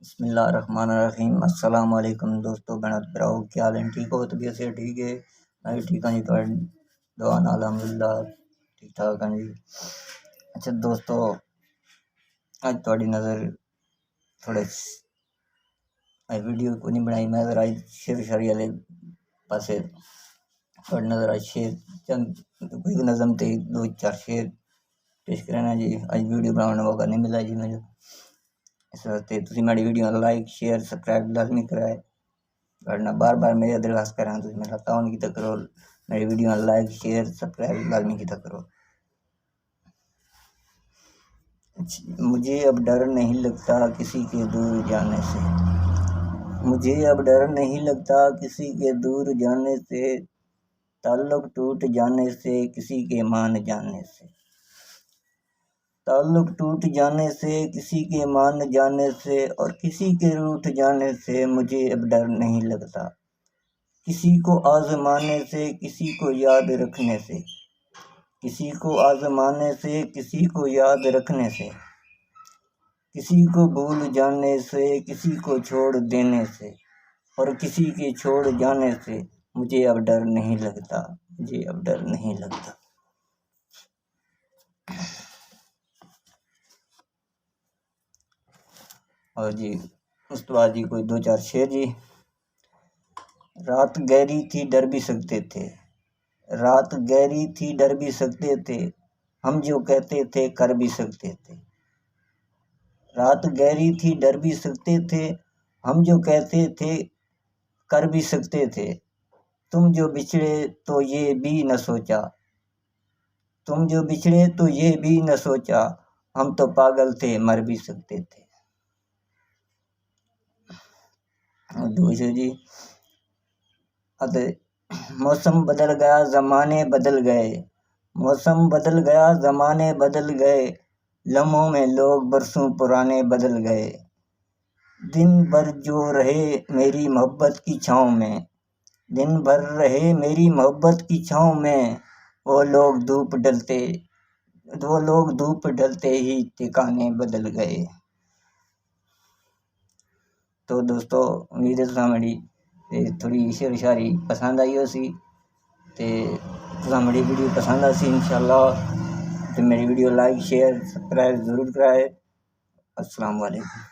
بسم اللہ الرحمن الرحیم۔ السلام علیکم دوستو، بہنات براؤ، کیا حال ہے؟ ٹھیک ہو؟ طبیعت سے ٹھیک ہے؟ میں بھی ٹھیک ہوں جی، تو دعا نال الحمدللہ ٹھیک ٹھاک ہیں جی۔ اچھا دوستو، اج تہاڈی نظر تھوڑے ویڈیو کو نہیں بنائی، میں ذرا شعر شاعری والے پاسے تہاڈی نظر آج شعر چند کوئی نظم تے دو چار شعر پیش کرنا جی۔ اج ویڈیو بنانے کا موقع نہیں ملا جی مجھے، اس واسطے تسی میری ویڈیو لائک شیئر سبسکرائب لازمی کرائے، ورنہ بار بار میری درخواست کر رہا ہوں، تسی میرا تعاون کیتا کرو، میری ویڈیو لائک شیئر سبسکرائب لازمی کیتا کرو۔ مجھے اب ڈر نہیں لگتا کسی کے دور جانے سے، مجھے اب ڈر نہیں لگتا کسی کے دور جانے سے، تعلق ٹوٹ جانے سے، کسی کے مان جانے سے، تعلق ٹوٹ جانے سے، کسی کے مان جانے سے، اور کسی کے روٹھ جانے سے مجھے اب ڈر نہیں لگتا، کسی کو آزمانے سے، کسی کو یاد رکھنے سے، کسی کو آزمانے سے، کسی کو یاد رکھنے سے، کسی کو بھول جانے سے، کسی کو چھوڑ دینے سے، اور کسی کے چھوڑ جانے سے مجھے اب ڈر نہیں لگتا، مجھے اب ڈر نہیں لگتا۔ اور جی اس تو بعد جی کوئی دو چار شعر جی۔ رات گہری تھی ڈر بھی سکتے تھے، رات گہری تھی ڈر بھی سکتے تھے، ہم جو کہتے تھے کر بھی سکتے تھے، رات گہری تھی ڈر بھی سکتے تھے، ہم جو کہتے تھے کر بھی سکتے تھے، تم جو بچھڑے تو یہ بھی نہ سوچا، تم جو بچھڑے تو یہ بھی نہ سوچا، ہم تو پاگل تھے مر بھی سکتے تھے۔ دوسرے جی، موسم بدل گیا زمانے بدل گئے، موسم بدل گیا زمانے بدل گئے، لمحوں میں لوگ برسوں پرانے بدل گئے، دن بھر جو رہے میری محبت کی چھاؤں میں، دن بھر رہے میری محبت کی چھاؤں میں، وہ لوگ دھوپ ڈلتے ہی ٹھکانے بدل گئے۔ تو دوستو امید ہے تساں میری تھوڑی شعر شاعری پسند آئی ہو سی، تے تساں میری ویڈیو پسند آسی انشاءاللہ، تے میری ویڈیو لائک شیئر سبسکرائب ضرور کرائے۔ السلام علیکم۔